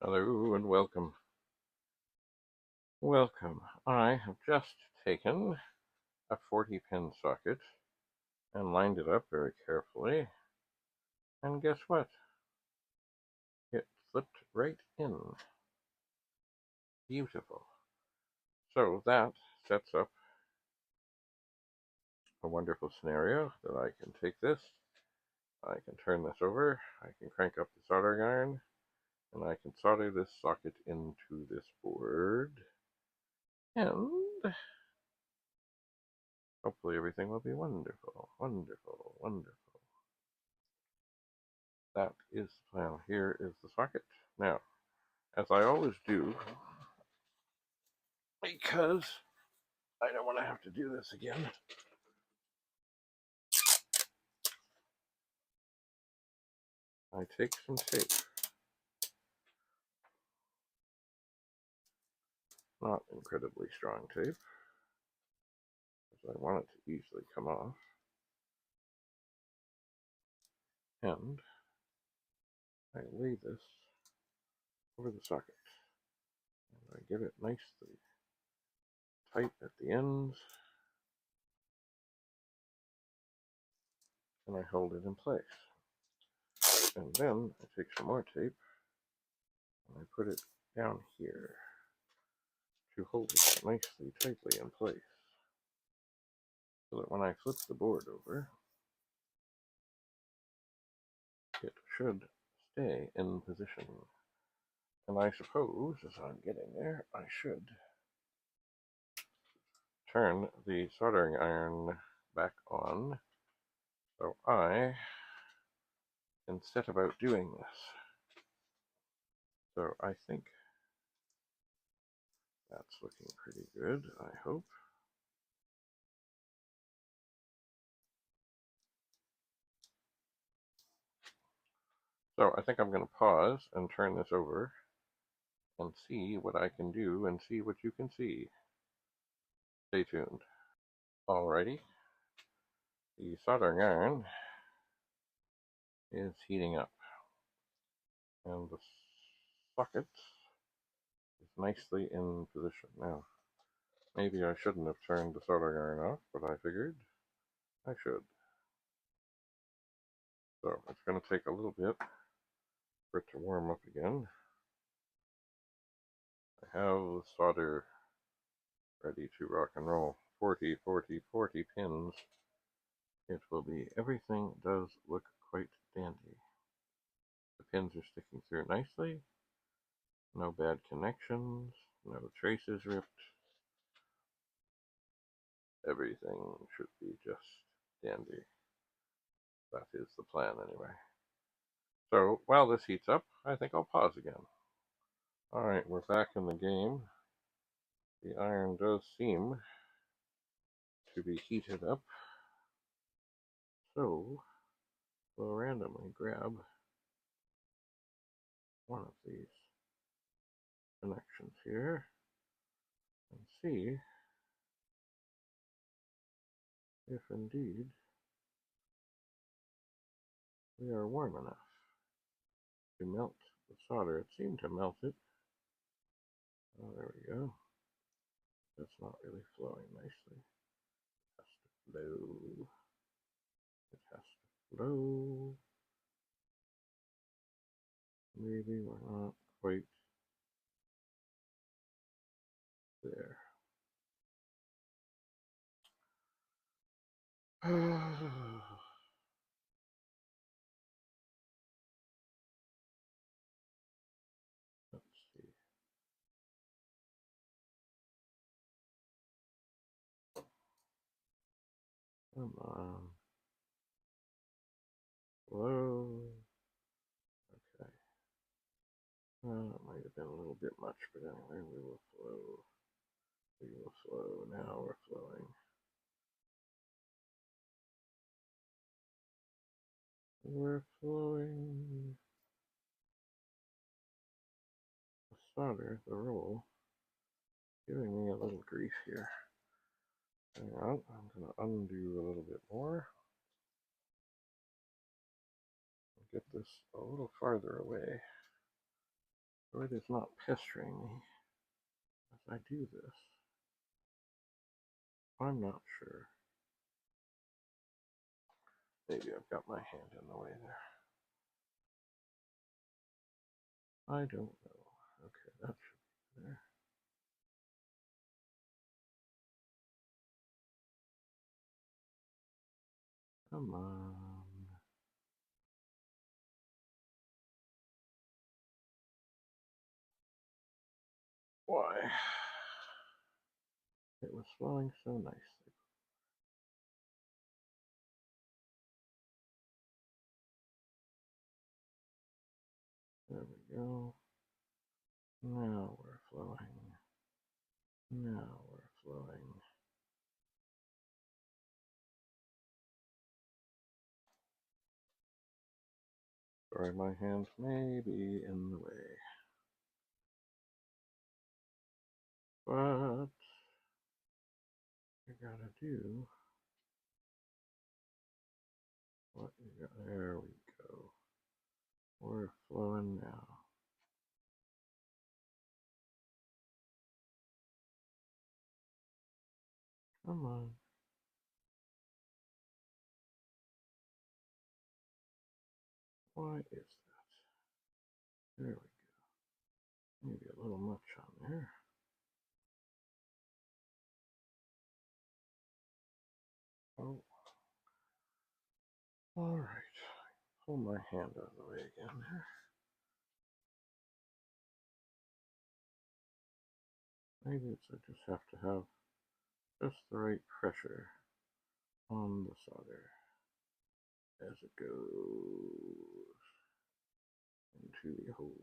Hello and welcome. Welcome. I have just taken a 40-pin socket and lined it up very carefully. And guess what? It slipped right in. Beautiful. So that sets up a wonderful scenario that I can take this, I can turn this over, I can crank up the soldering iron, and I can solder this socket into this board. And hopefully everything will be wonderful, wonderful, wonderful. That is the plan. Here is the socket. Now, as I always do, because I don't want to have to do this again, I take some tape. Not incredibly strong tape, because I want it to easily come off. And I lay this over the socket. And I get it nicely tight at the ends. And I hold it in place. And then I take some more tape and I put it down here to hold it nicely, tightly in place. So that when I flip the board over, it should stay in position. And I suppose, as I'm getting there, I should turn the soldering iron back on so I can set about doing this. So I think that's looking pretty good, I hope. So I think I'm going to pause and turn this over and see what I can do and see what you can see. Stay tuned. Alrighty, the soldering iron is heating up and the socket is nicely in position. Now, maybe I shouldn't have turned the soldering iron off, but I figured I should. So it's going to take a little bit for it to warm up again. I have the solder ready to rock and roll. 40, 40, 40 pins. It will be. Everything does look quite dandy. The pins are sticking through nicely. No bad connections. No traces ripped. Everything should be just dandy. That is the plan anyway. So while this heats up, I think I'll pause again. Alright, we're back in the game. The iron does seem to be heated up. So we'll randomly grab one of these connections here and see if indeed we are warm enough to melt the solder. It seemed to melt it. Oh, there we go. That's not really flowing nicely. It has to flow. It has to flow. Maybe we're not quite there. Let's see. Come on. Flow. Okay. Well, it might have been a little bit much, but anyway, we will flow. We will flow. Now we're flowing. We're flowing. The solder, the roll, giving me a little grief here. Hang on, I'm going to undo a little bit more. Get this a little farther away. so it is not pestering me as I do this. I'm not sure. Maybe I've got my hand in the way there. I don't know. Okay, that should be there. Come on. Why? It was flowing so nicely. There we go. Now we're flowing. Now we're flowing. Sorry, my hands may be in the way. But you gotta do what you got. There we go. We're flowing now. Come on. Why is that? There we go. Maybe a little much on there. Oh. Alright. Pull my hand out of the way again there. Maybe it's I just have to have just the right pressure on the solder as it goes into the holes.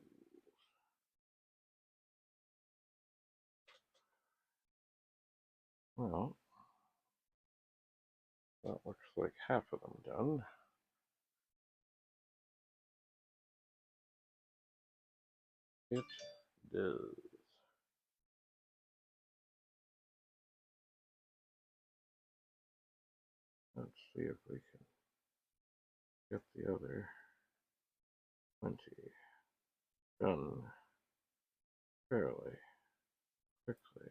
Well, that looks like half of them done. It does. Let's see if we can get the other 20 done fairly quickly.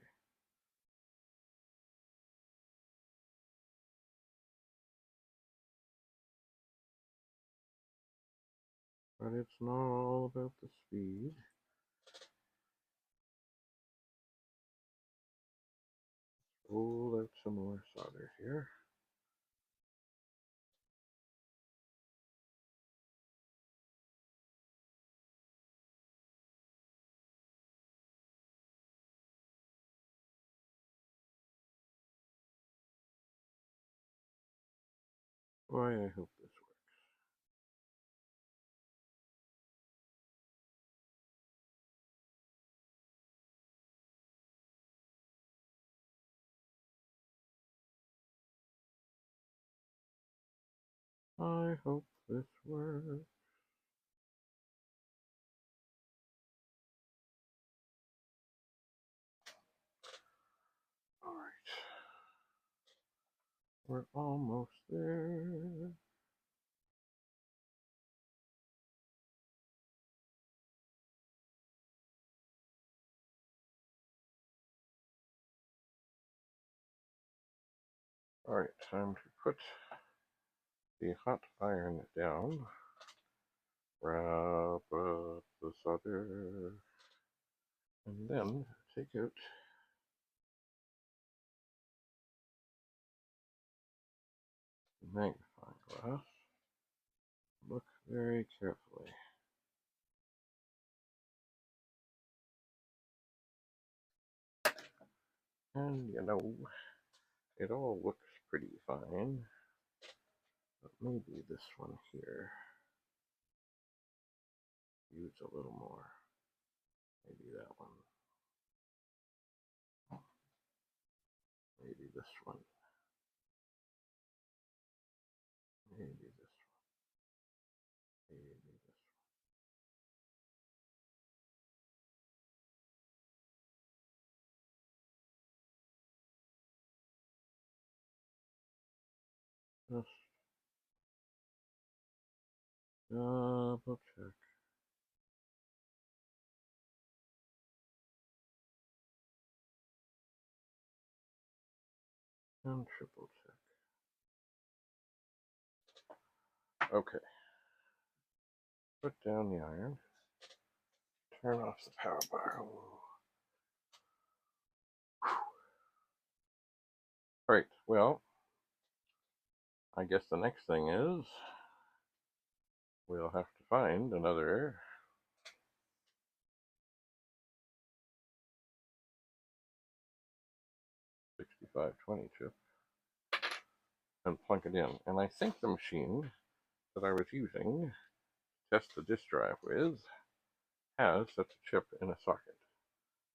But it's not all about the speed. Roll out some more solder here. Boy, I hope this works. I hope this works. Alright. We're almost there. Alright, time to put the hot iron down. Wrap up the solder. And then take out the magnifying glass. Look very carefully. And you know, it all looks pretty fine. But maybe this one here use a little more. Maybe that one. Maybe this one. Maybe this one. Maybe this one. Just double check. And triple check. Okay. Put down the iron. Turn off the power bar. Alright, well, I guess the next thing is we'll have to find another 6520 chip and plunk it in. And I think the machine that I was using to test the disk drive with has such a chip in a socket.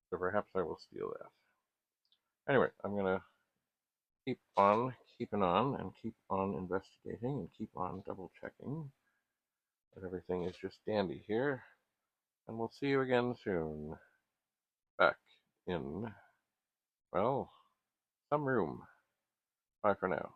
So perhaps I will steal that. Anyway, I'm going to keep on keeping on and keep on investigating and keep on double checking that everything is just dandy here. And we'll see you again soon. Back in, well, some room. Bye for now.